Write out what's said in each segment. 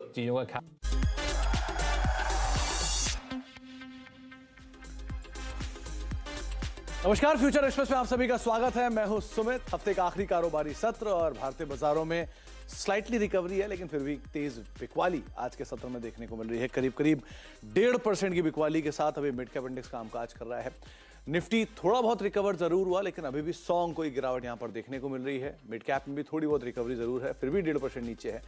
चीज़ों का ख्याल। नमस्कार, फ्यूचर एक्सप्रेस में आप सभी का स्वागत है। मैं हूं सुमित। हफ्ते का आखिरी कारोबारी सत्र और भारतीय बाजारों में स्लाइटली रिकवरी है, लेकिन फिर भी तेज बिकवाली आज के सत्र में देखने को मिल रही है। करीब 1.5% की बिकवाली के साथ अभी मिड कैप इंडेक्स कामकाज कर रहा है। निफ्टी थोड़ा बहुत रिकवर जरूर हुआ, लेकिन अभी भी 100 अंकों की गिरावट यहां पर देखने को मिल रही है। मिड कैप में भी थोड़ी बहुत रिकवरी जरूर है, फिर भी 1.5% नीचे है।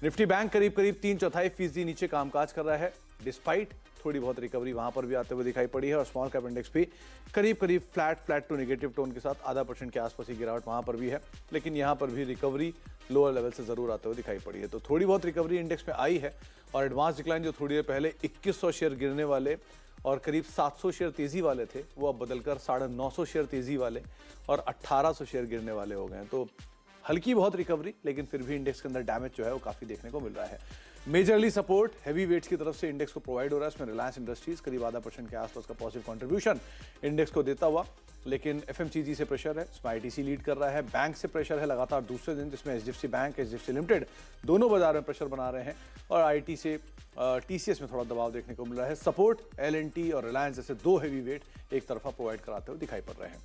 निफ्टी बैंक करीब 3/4% नीचे कामकाज कर रहा है, डिस्पाइट थोड़ी बहुत रिकवरी वहां पर भी आते हुए दिखाई पड़ी है। और स्मॉल कैप इंडेक्स भी करीब फ्लैट टू नेगेटिव टोन के साथ 0.5% के आसपास की गिरावट वहां पर भी है, लेकिन यहां पर भी रिकवरी लोअर लेवल से जरूर आते हुए दिखाई पड़ी है। तो थोड़ी बहुत रिकवरी इंडेक्स में आई है और एडवांस डिक्लाइन जो थोड़ी देर पहले 2100 शेयर गिरने वाले और करीब 700 शेयर तेजी वाले थे, वो अब बदलकर 950 शेयर तेजी वाले और 1800 शेयर गिरने वाले हो गए हैं। तो हल्की बहुत रिकवरी, लेकिन फिर भी इंडेक्स के अंदर डैमेज जो है वो काफी देखने को मिल रहा है। मेजरली सपोर्ट हैवी वेट्स की तरफ से इंडेक्स को प्रोवाइड हो रहा है। इसमें रिलायंस इंडस्ट्रीज करीब 0.5% के आसपास का पॉजिटिव कंट्रीब्यूशन इंडेक्स को देता हुआ, लेकिन एफएमसीजी से प्रेशर है, इसमें आईटीसी लीड कर रहा है। बैंक से प्रेशर है लगातार दूसरे दिन, जिसमें एचडीएफसी बैंक, एचडीएफसी लिमिटेड दोनों बाजार में प्रेशर बना रहे हैं और आईटी से टीसीएस में थोड़ा दबाव देखने को मिल रहा है। सपोर्ट एलएनटी और रिलायंस जैसे दो हैवी वेट एक तरफा प्रोवाइड कराते हुए दिखाई पड़ रहे हैं।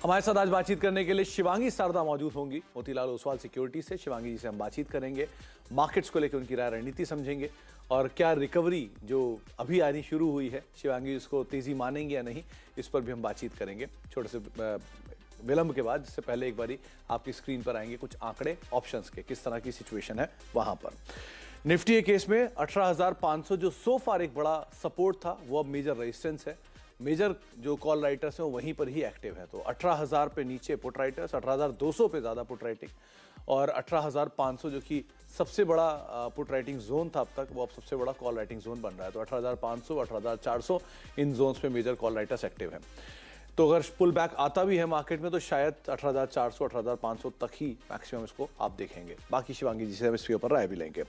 हमारे साथ आज बातचीत करने के लिए शिवांगी शारदा मौजूद होंगी मोतीलाल ओसवाल सिक्योरिटी से। शिवांगी जी से हम बातचीत करेंगे, मार्केट्स को लेकर उनकी राय रणनीति समझेंगे और क्या रिकवरी जो अभी आनी शुरू हुई है, शिवांगी इसको तेजी मानेंगे या नहीं, इस पर भी हम बातचीत करेंगे छोटे से विलंब के बाद। जिससे पहले एक बारी आपकी स्क्रीन पर आएंगे कुछ आंकड़े ऑप्शंस के, किस तरह की सिचुएशन है वहां पर। निफ्टी के केस में 18,500 जो सो फार एक बड़ा सपोर्ट था, वो अब मेजर रेजिस्टेंस है। मेजर जो कॉल राइटर्स हैं वो वहीं पर ही एक्टिव है। तो 18,000 पे नीचे पुट राइटर्स, 18,200 पे ज़्यादा पुट राइटिंग और 18,500 जो कि सबसे बड़ा पुट राइटिंग जोन था अब तक, वो अब सबसे बड़ा कॉल राइटिंग जोन बन रहा है। तो 18,500, 18,400 इन जोन्स पे मेजर कॉल राइटर्स एक्टिव हैं। तो अगर पुल बैक आता भी है मार्केट में तो शायद 18,400, 18,500 तक ही मैक्सिमम इसको आप देखेंगे। बाकी शिवांगी जी से हम इसके ऊपर राय भी लेंगे।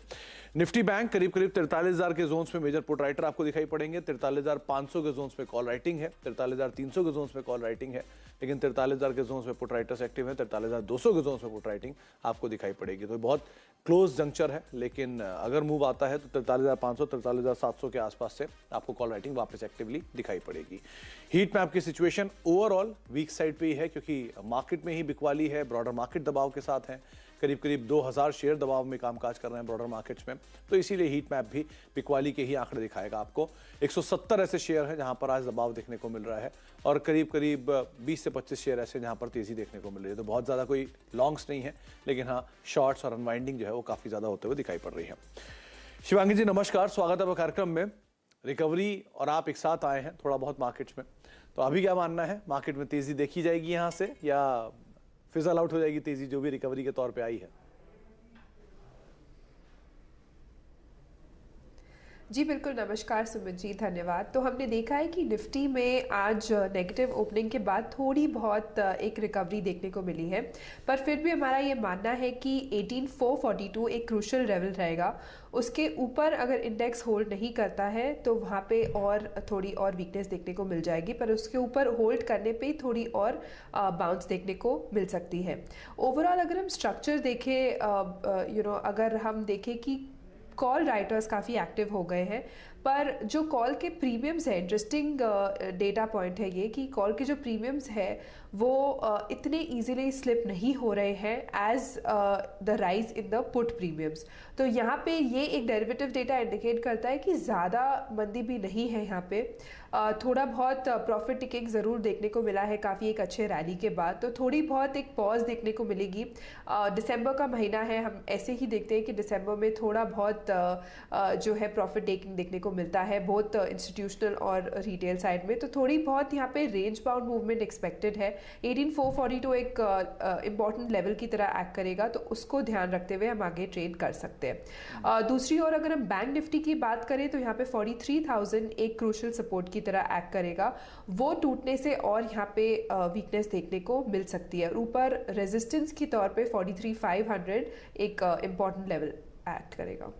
निफ्टी बैंक करीब 43,000 के जोन्स में मेजर पुट राइटर आपको दिखाई पड़ेंगे। 43,500 के जोन्स में कॉल राइटिंग है, 43,300 के जोन्स में कॉल राइटिंग है, लेकिन 43,000 के जोन्स में पुट राइटर्स एक्टिव है, 43,200 के जोन्स में पुट राइटिंग आपको दिखाई पड़ेगी। तो बहुत क्लोज जंक्चर है, लेकिन अगर मूव आता है तो 43,500, 43,700 के आसपास से आपको कॉल राइटिंग वापस एक्टिवली दिखाई पड़ेगी। हीट मैप की सिचुएशन ओवरऑल वीक साइड पे ही है, क्योंकि मार्केट में ही बिकवाली है, ब्रॉडर मार्केट दबाव के साथ है। करीब 2,000 शेयर दबाव में कामकाज कर रहे हैं ब्रॉडर मार्केट्स में, तो इसीलिए हीट मैप भी बिकवाली के ही आंकड़े दिखाएगा आपको। 170 ऐसे शेयर हैं जहां पर आज दबाव देखने को मिल रहा है और करीब 20 से 25 शेयर ऐसे जहां पर तेजी देखने को मिल रही है। तो बहुत ज्यादा कोई लॉन्ग्स नहीं है, लेकिन हाँ शॉर्ट्स और अनवाइंडिंग जो है वो काफी ज्यादा होते हुए दिखाई पड़ रही है। शिवांगी जी नमस्कार, स्वागत है आपका कार्यक्रम में। रिकवरी और आप एक साथ आए हैं थोड़ा बहुत मार्केट्स में, तो अभी क्या मानना है, मार्केट में तेजी देखी जाएगी यहां से या फिजल आउट हो जाएगी तेजी जो भी रिकवरी के तौर पे आई है? जी बिल्कुल, नमस्कार सुमित जी, धन्यवाद। तो हमने देखा है कि निफ्टी में आज नेगेटिव ओपनिंग के बाद थोड़ी बहुत एक रिकवरी देखने को मिली है, पर फिर भी हमारा ये मानना है कि 18,442 एक क्रूशियल लेवल रहेगा। उसके ऊपर अगर इंडेक्स होल्ड नहीं करता है तो वहाँ पे और थोड़ी और वीकनेस देखने को मिल जाएगी, पर उसके ऊपर होल्ड करने पे थोड़ी और बाउंस देखने को मिल सकती है। ओवरऑल अगर हम स्ट्रक्चर देखें, अगर हम देखें कि कॉल राइटर्स काफ़ी एक्टिव हो गए हैं, पर जो कॉल के प्रीमियम्स है, इंटरेस्टिंग डेटा पॉइंट है ये कि कॉल के जो प्रीमियम्स है वो इतने इजीली स्लिप नहीं हो रहे हैं as the rise in the put premiums. तो यहाँ पे ये एक डेरिवेटिव डेटा इंडिकेट करता है कि ज़्यादा मंदी भी नहीं है यहाँ पे। थोड़ा बहुत प्रॉफिट टिकिंग ज़रूर देखने को मिला है काफ़ी एक अच्छे रैली के बाद, तो थोड़ी बहुत एक पॉज देखने को मिलेगी। दिसंबर का महीना है, हम ऐसे ही देखते हैं कि दिसंबर में थोड़ा बहुत जो है प्रॉफिट टेकिंग देखने को मिलता है, बहुत इंस्टीट्यूशनल और रिटेल साइड में। तो थोड़ी बहुत यहाँ पे रेंज बाउंड मूवमेंट एक्सपेक्टेड है। 18,442 एक इंपॉर्टेंट लेवल की तरह एक्ट करेगा, तो उसको ध्यान रखते हुए हम आगे ट्रेड कर सकते हैं। दूसरी ओर अगर हम बैंक निफ्टी की बात करें तो यहाँ पे 43,000 एक क्रूशियल सपोर्ट की तरह एक्ट करेगा। वो टूटने से और यहाँ पे वीकनेस देखने को मिल सकती है। ऊपर रेजिस्टेंस की तौर पे 43,500 एक इंपॉर्टेंट लेवल एक्ट करेगा।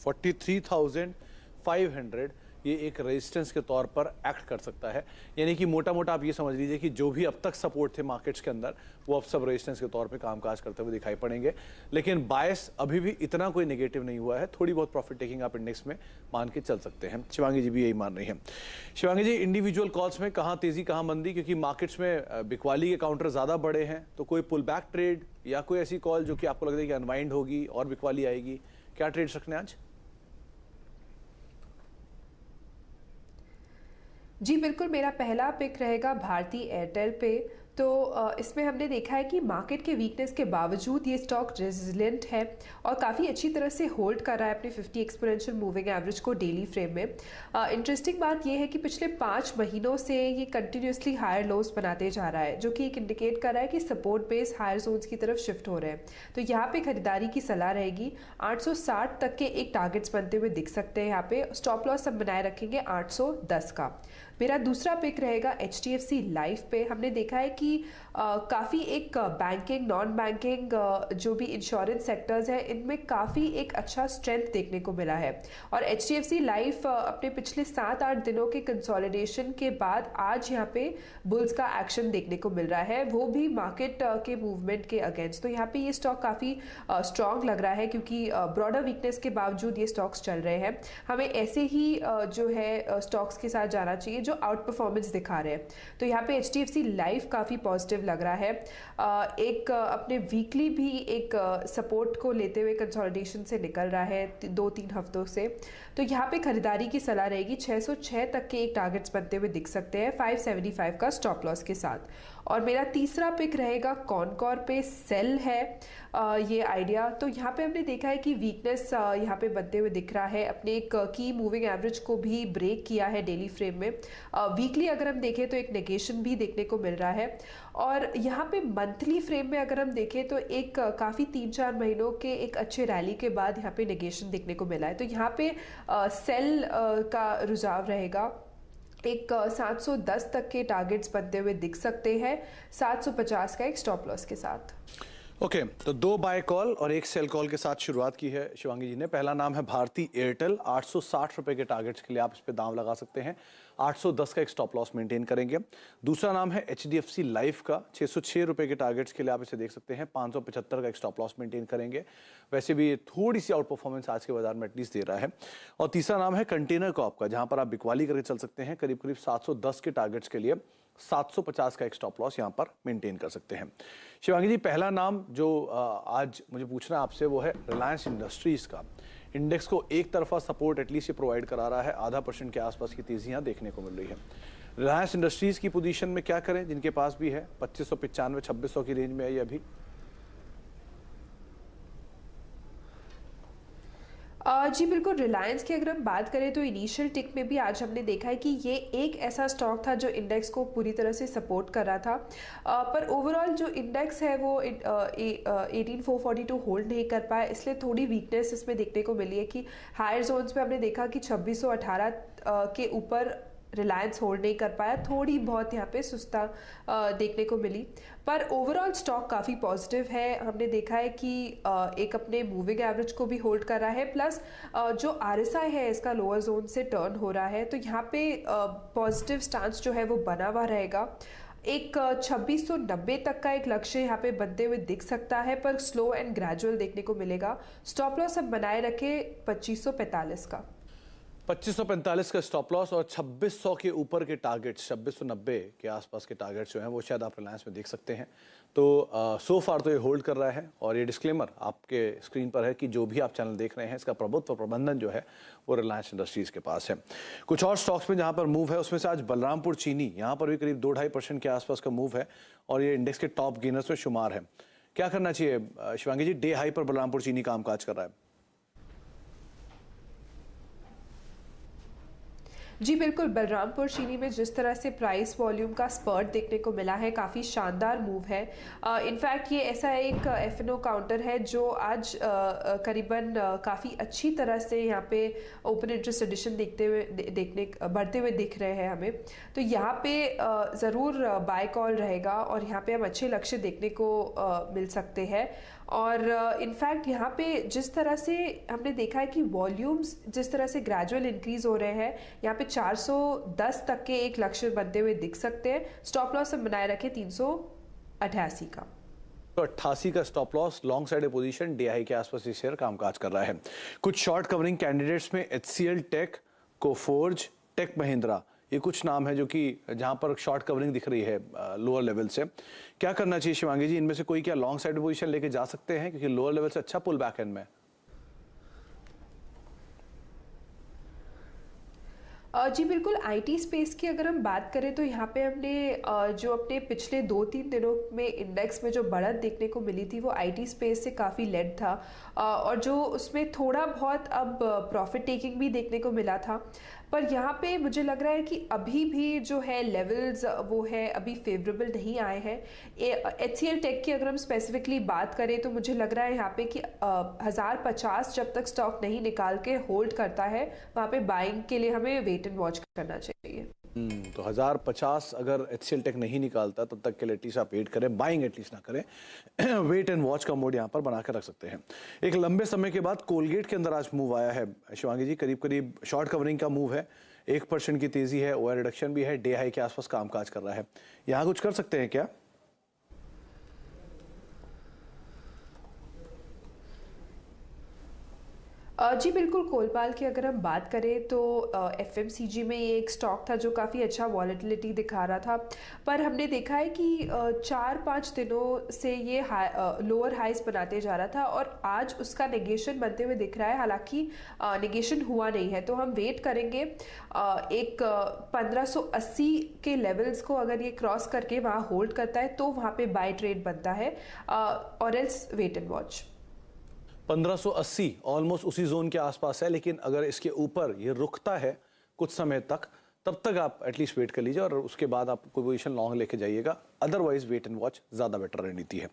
43,500 ये एक रेजिस्टेंस के तौर पर एक्ट कर सकता है। यानी कि मोटा मोटा आप ये समझ लीजिए कि जो भी अब तक सपोर्ट थे मार्केट्स के अंदर वो अब सब रेजिस्टेंस के तौर पे कामकाज करते हुए दिखाई पड़ेंगे। लेकिन बायस अभी भी इतना कोई नेगेटिव नहीं हुआ है, थोड़ी बहुत प्रॉफिट टेकिंग आप इंडेक्स में मान के चल सकते हैं। शिवांगी जी भी यही मान रही हैं। शिवांगी जी, इंडिविजुअल कॉल्स में कहाँ तेजी कहाँ मंदी, क्योंकि मार्केट्स में बिकवाली के काउंटर ज़्यादा बड़े हैं, तो कोई पुल बैक ट्रेड या कोई ऐसी कॉल जो कि आपको लग रही है कि अनवाइंड होगी और बिकवाली आएगी, क्या ट्रेड्स रखने आज? जी बिल्कुल, मेरा पहला पिक रहेगा भारती एयरटेल पे। तो इसमें हमने देखा है कि मार्केट के वीकनेस के बावजूद ये स्टॉक रेजिलिएंट है और काफ़ी अच्छी तरह से होल्ड कर रहा है अपने 50 एक्सपोनेंशियल मूविंग एवरेज को डेली फ्रेम में। इंटरेस्टिंग बात ये है कि पिछले 5 महीनों से ये कंटिन्यूसली हायर लोस बनाते जा रहा है, जो कि एक इंडिकेट कर रहा है कि सपोर्ट बेस हायर जोन्स की तरफ शिफ्ट हो रहे हैं। तो यहाँ पे खरीदारी की सलाह रहेगी। 860 तक के एक टारगेट्स बनते हुए दिख सकते हैं। यहाँ पे स्टॉप लॉस हम बनाए रखेंगे 810 का। मेरा दूसरा पिक रहेगा HDFC लाइफ पे। हमने देखा है कि काफ़ी एक बैंकिंग, नॉन बैंकिंग जो भी इंश्योरेंस सेक्टर्स हैं, इनमें काफ़ी एक अच्छा स्ट्रेंथ देखने को मिला है। और HDFC लाइफ अपने पिछले 7-8 दिनों के कंसोलिडेशन के बाद आज यहाँ पे बुल्स का एक्शन देखने को मिल रहा है, वो भी मार्केट के मूवमेंट के अगेंस्ट। तो यहाँ पे ये स्टॉक काफ़ी स्ट्रॉन्ग लग रहा है, क्योंकि ब्रॉडर वीकनेस के बावजूद ये स्टॉक्स चल रहे हैं। हमें ऐसे ही जो है स्टॉक्स के साथ जाना चाहिए जो आउट परफॉर्मेंस दिखा रहे हैं। तो यहाँ पे HDFC लाइफ काफ़ी पॉजिटिव लग रहा है। एक अपने वीकली भी एक सपोर्ट को लेते हुए कंसोलिडेशन से निकल रहा है 2-3 हफ्तों से। तो यहाँ पे खरीदारी की सलाह रहेगी। 606 तक के एक टारगेट्स बनते हुए दिख सकते हैं 575 का स्टॉप लॉस के साथ। और मेरा तीसरा पिक रहेगा कॉनकॉर पे। सेल है ये आइडिया। तो यहाँ पे हमने देखा है कि वीकनेस यहाँ पे बनते हुए दिख रहा है। अपने एक की मूविंग एवरेज को भी ब्रेक किया है डेली फ्रेम में। वीकली अगर हम देखें तो एक नेगेशन भी देखने को मिल रहा है। और यहाँ पे मंथली फ्रेम में अगर हम देखें तो एक काफ़ी 3-4 महीनों के एक अच्छे रैली के बाद यहाँ पे नेगेशन देखने को मिला है। तो यहाँ पे सेल का रुझाव रहेगा। एक 710 तक के टारगेट्स बनते हुए दिख सकते हैं 750 का एक स्टॉप लॉस के साथ। ओके, तो 2 बाय कॉल और 1 सेल कॉल के साथ शुरुआत की है शिवांगी जी ने। पहला नाम है भारती एयरटेल। 860 रुपए के टारगेट्स के लिए आप इस पे दांव लगा सकते हैं। 810 का एक स्टॉप लॉस मेंटेन करेंगे। दूसरा नाम है HDFC लाइफ का। 606 रुपए के टारगेट्स के लिए आप इसे देख सकते हैं। 575 का एक स्टॉप लॉस मेंटेन करेंगे। वैसे भी थोड़ी सी आउट परफॉर्मेंस आज के बाजार में एटलीस्ट दे रहा है। और तीसरा नाम है कंटेनर कॉर्प का, जहां पर आप बिकवाली करके चल सकते हैं। करीब करीब 710 के टारगेट्स के लिए 750 का एक स्टॉप लॉस यहां पर मेंटेन कर सकते हैं। शिवांगी जी, पहला नाम जो आज मुझे पूछना है आपसे वो है रिलायंस इंडस्ट्रीज का। इंडेक्स को एक तरफा सपोर्ट एटलीस्ट ये प्रोवाइड करा रहा है। 0.5% के आसपास की तेजी यहां देखने को मिल रही है। रिलायंस इंडस्ट्रीज की पोजीशन में क्या करें, जिनके पास भी है 2595 2600 की रेंज में है ये अभी? जी बिल्कुल, रिलायंस की अगर हम बात करें तो इनिशियल टिक में भी आज हमने देखा है कि ये एक ऐसा स्टॉक था जो इंडेक्स को पूरी तरह से सपोर्ट कर रहा था। पर ओवरऑल जो इंडेक्स है वो 18442 होल्ड नहीं कर पाया, इसलिए थोड़ी वीकनेस इसमें देखने को मिली है कि हायर जोन्स पे हमने देखा कि 2618 के ऊपर रिलायंस होल्ड नहीं कर पाया। थोड़ी बहुत यहाँ पे सुस्ता देखने को मिली, पर ओवरऑल स्टॉक काफ़ी पॉजिटिव है। हमने देखा है कि एक अपने मूविंग एवरेज को भी होल्ड कर रहा है, प्लस जो RSI है इसका लोअर जोन से टर्न हो रहा है। तो यहाँ पे पॉजिटिव स्टांस जो है वो बना हुआ रहेगा। एक 2690 तक का एक लक्ष्य यहाँ पे बनते हुए दिख सकता है, पर स्लो एंड ग्रेजुअल देखने को मिलेगा। स्टॉप लॉस हम बनाए रखे 2545 का। 2545 का स्टॉप लॉस और 2600 के ऊपर के टारगेट्स, 2690 के आसपास के टारगेट्स जो हैं वो शायद आप रिलायंस में देख सकते हैं। तो सो फार तो ये होल्ड कर रहा है। और ये डिस्क्लेमर आपके स्क्रीन पर है कि जो भी आप चैनल देख रहे हैं इसका प्रभुत्व प्रबंधन जो है वो रिलायंस इंडस्ट्रीज के पास है। कुछ और स्टॉक्स में जहाँ पर मूव है उसमें से आज बलरामपुर चीनी, यहाँ पर भी करीब 2-2.5% के आसपास का मूव है और ये इंडेक्स के टॉप गेनर्स में शुमार है। क्या करना चाहिए शिवांगी जी? डे हाई पर बलरामपुर चीनी कामकाज कर रहा है। जी बिल्कुल, बलरामपुर चीनी में जिस तरह से प्राइस वॉल्यूम का स्पर्ट देखने को मिला है, काफ़ी शानदार मूव है। इनफैक्ट ये ऐसा एक F&O काउंटर है जो आज करीबन काफ़ी अच्छी तरह से यहाँ पे ओपन इंटरेस्ट एडिशन बढ़ते हुए दिख रहे हैं हमें। तो यहाँ पे ज़रूर बाय कॉल रहेगा और यहाँ पे हम अच्छे लक्ष्य देखने को मिल सकते हैं। और इनफैक्ट यहाँ पे जिस तरह से हमने देखा है कि वॉल्यूम्स जिस तरह से ग्रेजुअल इंक्रीज हो रहे हैं, यहाँ पे 410 तक के एक लक्ष्य बनते हुए दिख सकते हैं। स्टॉप लॉस हम बनाए रखे 388 का। तो 88 का stop loss, long side position, डीआई के आसपास ये शेयर कामकाज कर रहा है। कुछ शॉर्ट कवरिंग कैंडिडेट्स में HCL tech, Coforge, tech Mahindra, ये कुछ नाम है जो कि जहां पर शॉर्ट कवरिंग दिख रही है लोअर लेवल से। क्या करना चाहिए शिवांगी जी, इनमें से कोई क्या लॉन्ग साइड पोजीशन लेके जा सकते हैं, क्योंकि लोअर लेवल से अच्छा पुल बैक एंड में? जी बिल्कुल, आईटी स्पेस की अगर हम बात करें तो यहाँ पे हमने जो अपने पिछले 2-3 दिनों में इंडेक्स में जो बढ़त देखने को मिली थी वो आईटी स्पेस से काफ़ी लेड था, और जो उसमें थोड़ा बहुत अब प्रॉफिट टेकिंग भी देखने को मिला था। पर यहाँ पे मुझे लग रहा है कि अभी भी जो है लेवल्स वो है अभी फेवरेबल नहीं आए हैं। HCL टेक की अगर हम स्पेसिफिकली बात करें तो मुझे लग रहा है यहाँ पे कि 1050 जब तक स्टॉक नहीं निकाल के होल्ड करता है, वहाँ पे बाइंग के लिए हमें वेट एंड वॉच करना चाहिए। तो 1050 अगर HCL टेक नहीं निकालता तब तक के लिए एटलीस्ट आप वेट करें, बाइंग एटलीस्ट ना करें। वेट एंड वॉच का मोड यहाँ पर बना कर रख सकते हैं। एक लंबे समय के बाद कोलगेट के अंदर आज मूव आया है शिवांगी जी, करीब करीब शॉर्ट कवरिंग का मूव है, 1% की तेजी है, ओआर रिडक्शन भी है, डे हाई के आसपास कामकाज कर रहा है। यहाँ कुछ कर सकते हैं क्या? जी बिल्कुल, कोलपाल की अगर हम बात करें तो एफएमसीजी में ये एक स्टॉक था जो काफ़ी अच्छा वॉलेटिलिटी दिखा रहा था, पर हमने देखा है कि 4-5 दिनों से ये लोअर हाइज बनाते जा रहा था और आज उसका नेगेशन बनते हुए दिख रहा है। हालांकि नेगेशन हुआ नहीं है, तो हम वेट करेंगे एक 1580 के लेवल्स को अगर ये क्रॉस करके वहाँ होल्ड करता है तो वहाँ पे बाय ट्रेड बनता है, और else wait and watch. 1580 almost उसी जोन के आसपास है, लेकिन अगर इसके ऊपर ये रुकता है कुछ समय तक, तब तक आप एटलीस्ट वेट कर लीजिए और उसके बाद आप कोई पोजीशन लॉन्ग लेके जाइएगा। अदरवाइज वेट एंड वॉच ज्यादा बेटर रणनीति है।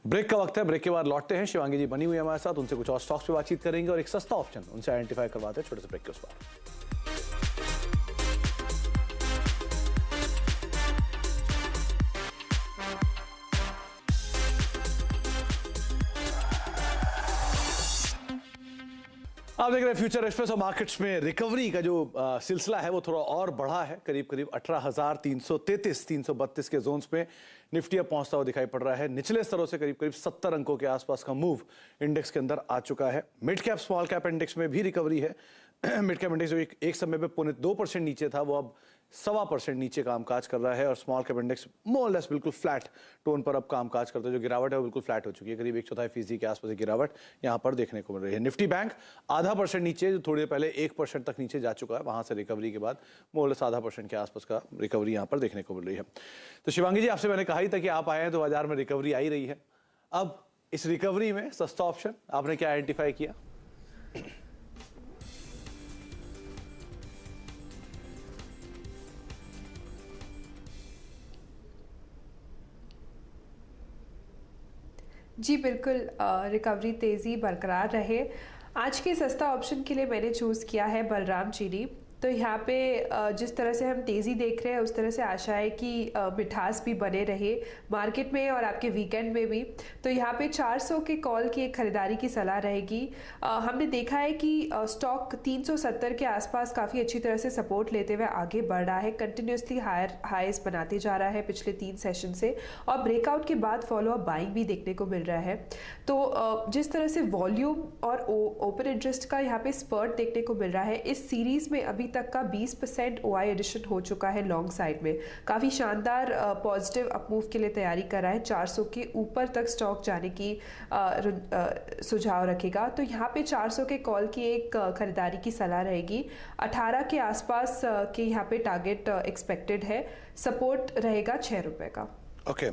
ब्रेक का वक्त है, ब्रेक के बाद लौटते हैं। शिवांगी जी बनी हुई है हमारे साथ, उनसे कुछ और स्टॉक्स पे बातचीत करेंगे और एक सस्ता ऑप्शन उनसे आइडेंटिफाई करवाते हैं छोटे से ब्रेक के उस पर। आप देख रहे हैं फ्यूचर एक्सप्रेस और मार्केट्स में रिकवरी का जो सिलसिला है वो थोड़ा और बढ़ा है। करीब करीब 18,333 332 के जोन्स में निफ्टी अब पहुंचता हुआ दिखाई पड़ रहा है। निचले स्तरों से करीब करीब 70 अंकों के आसपास का मूव इंडेक्स के अंदर आ चुका है। Mid cap small cap index में भी रिकवरी है। मिड कैप इंडेक्स जो एक समय पे 2% नीचे था वो अब 1.25% नीचे कामकाज कर रहा है और small cap index more less बिल्कुल फ्लैट टोन पर अब कामकाज करता है। जो गिरावट है वो बिल्कुल फ्लैट हो चुकी है, करीब 1/4% के आसपास गिरावट यहाँ पर देखने को मिल रही है। निफ्टी बैंक 0.5% नीचे, जो थोड़ी देर पहले 1% तक नीचे जा चुका है, वहां से रिकवरी के बाद मोर लेस 0.5% के आसपास का रिकवरी यहाँ पर देखने को मिल रही है। तो शिवांगी जी, आपसे मैंने कहा ही था कि आप आए हैं तो बाजार में रिकवरी आई रही है। अब इस रिकवरी में सस्ता ऑप्शन आपने क्या आइडेंटिफाई किया? जी बिल्कुल, रिकवरी तेज़ी बरकरार रहे। आज के सस्ता ऑप्शन के लिए मैंने चूज़ किया है बलराम चीनी। तो यहाँ पे जिस तरह से हम तेज़ी देख रहे हैं उस तरह से आशा है कि मिठास भी बने रहे मार्केट में और आपके वीकेंड में भी। तो यहाँ पे 400 के कॉल की एक खरीदारी की सलाह रहेगी। हमने देखा है कि स्टॉक 370 के आसपास काफ़ी अच्छी तरह से सपोर्ट लेते हुए आगे बढ़ रहा है, कंटिन्यूसली हायर हाइज बनाते जा रहा है पिछले 3 सेशन से, और ब्रेकआउट के बाद फॉलो अप बाइंग भी देखने को मिल रहा है। तो जिस तरह से वॉल्यूम और ओपन इंटरेस्ट का यहाँ पे स्पर्ट देखने को मिल रहा है, इस सीरीज में अभी तक का 20% OI एडिशन हो चुका है लॉन्ग साइड में। काफ़ी शानदार पॉजिटिव अपमूव के लिए तैयारी कर रहा है। 400 के ऊपर तक स्टॉक जाने की सुझाव रखेगा। तो यहाँ पे 400 के कॉल की एक खरीदारी की सलाह रहेगी। 18 के आसपास के यहाँ पे टारगेट एक्सपेक्टेड है। सपोर्ट रहेगा 6 रुपए का। ओके,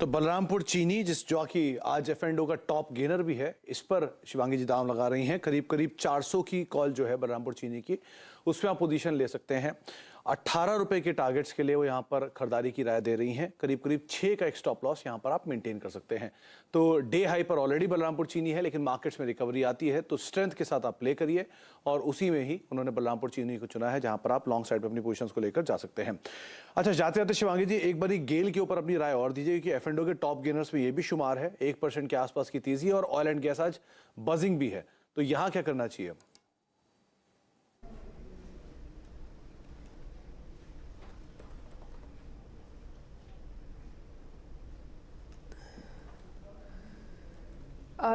तो बलरामपुर चीनी जो कि आज F&O का टॉप गेनर भी है, इस पर शिवांगी जी दाम लगा रही हैं। करीब करीब 400 की कॉल जो है बलरामपुर चीनी की, उसमें आप पोजीशन ले सकते हैं। 18 रुपए के टारगेट्स के लिए वो यहाँ पर खरीदारी की राय दे रही हैं। करीब करीब 6 का एक स्टॉप लॉस यहाँ पर आप मेंटेन कर सकते हैं। तो डे हाई पर ऑलरेडी बलरामपुर चीनी है, लेकिन मार्केट्स में रिकवरी आती है तो स्ट्रेंथ के साथ आप प्ले करिए, और उसी में ही उन्होंने बलरामपुर चीनी को चुना है जहां पर आप लॉन्ग साइड पर अपनी पोजीशंस को लेकर जा सकते हैं। अच्छा, जाते जाते शिवांगी जी एक बारी गेल के ऊपर अपनी राय और दीजिए कि एफ&ओ के टॉप गेनर्स में ये भी शुमार है, 1% के आसपास की तेजी और ऑयल एंड गैस आज बजिंग भी है, तो यहां क्या करना चाहिए?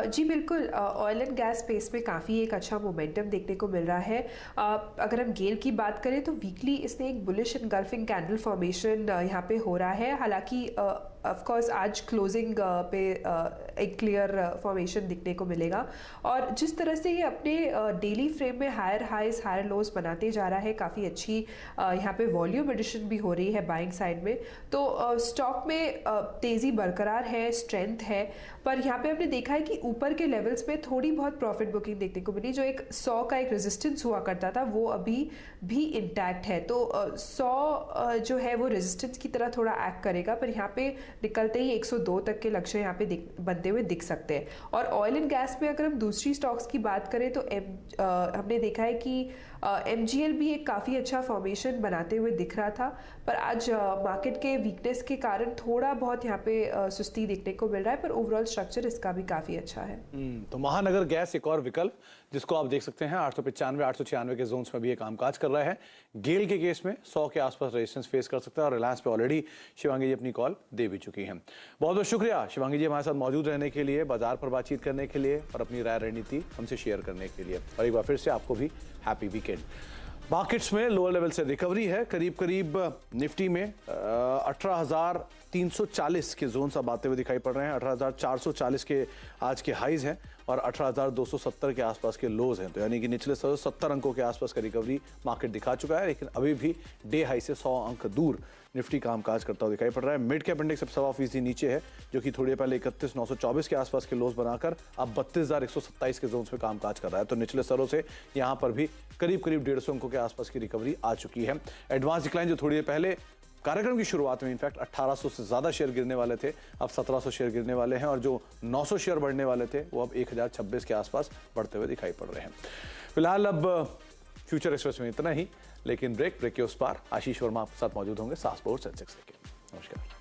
जी बिल्कुल, ऑयल एंड गैस स्पेस में काफ़ी एक अच्छा मोमेंटम देखने को मिल रहा है। अगर हम गेल की बात करें तो वीकली इसने एक बुलिश एनगल्फिंग कैंडल फॉर्मेशन यहाँ पे हो रहा है। हालांकि ऑफ कोर्स आज क्लोजिंग पे एक क्लियर फॉर्मेशन दिखने को मिलेगा, और जिस तरह से ये अपने डेली फ्रेम में हायर हाइज हायर लोज बनाते जा रहा है, काफ़ी अच्छी यहाँ पे वॉल्यूम एडिशन भी हो रही है बाइंग साइड में। तो स्टॉक में तेज़ी बरकरार है, स्ट्रेंथ है, पर यहाँ पे हमने देखा है कि ऊपर के लेवल्स में थोड़ी बहुत प्रॉफिट बुकिंग देखने को मिली। जो एक 100 का एक रेजिस्टेंस हुआ करता था वो अभी भी इंटैक्ट है, तो 100 जो है वो रेजिस्टेंस की तरह थोड़ा एक्ट करेगा, पर यहाँ पे निकलते ही 102 तक के लक्ष्य यहाँ पे बनते हुए दिख सकते हैं। और ऑयल एंड गैस में अगर हम दूसरी स्टॉक्स की बात करें तो हमने देखा है कि MGL भी एक काफ़ी अच्छा फॉर्मेशन बनाते हुए दिख रहा था, पर आज मार्केट के वीकनेस के कारण थोड़ा बहुत यहाँ पे सुस्ती देखने को मिल रहा है, पर ओवरऑल स्ट्रक्चर इसका भी काफ़ी अच्छा है। तो महानगर गैस एक और विकल्प जिसको आप देख सकते हैं 895 896 के जोन्स में भी ये कामकाज कर रहा है। गेल के केस में 100 के आसपास रेजिस्टेंस फेस कर सकता है, और रिलायंस पे ऑलरेडी शिवांगी जी अपनी कॉल दे भी चुकी हैं। बहुत बहुत शुक्रिया शिवांगी जी हमारे साथ मौजूद रहने के लिए, बाजार पर बातचीत करने के लिए और अपनी राय रणनीति हमसे शेयर करने के लिए। और एक बार फिर से आपको भी हैप्पी वीकेंड। मार्केट्स में लोअर लेवल से रिकवरी है, करीब करीब निफ्टी में 18,340 के जोन अब आते हुए दिखाई पड़ रहे हैं। 18,440 के आज के हाईज हैं और 18,270 के आसपास के लोज हैं, तो यानी कि निचले 70 अंकों के आसपास का रिकवरी मार्केट दिखा चुका है, लेकिन अभी भी डे हाई से 100 अंक दूर निफ्टी कामकाज करता हुआ दिखाई पड़ रहा है। मिड कैप इंडेक्स अब 1.25% नीचे है, जो कि थोड़ी देर पहले 31,924 के आसपास के लोज बनाकर अब 32,127 के जोन में कामकाज कर रहा है। तो निचले स्तरों से यहाँ पर भी करीब करीब 150 अंकों के आसपास की रिकवरी आ चुकी है। एडवांस डिक्लाइन जो थोड़ी देर पहले कार्यक्रम की शुरुआत में इनफैक्ट 1800 से ज्यादा शेयर गिरने वाले थे, अब 1700 शेयर गिरने वाले हैं, और जो 900 शेयर बढ़ने वाले थे वो अब 1026 के आसपास बढ़ते हुए दिखाई पड़ रहे हैं। फिलहाल अब फ्यूचर एक्सप्रेस में इतना ही, लेकिन ब्रेक के उस पार आशीष वर्मा आपके साथ मौजूद होंगे सास स्पोर्ट्स सेंसेक्स लेके। नमस्कार।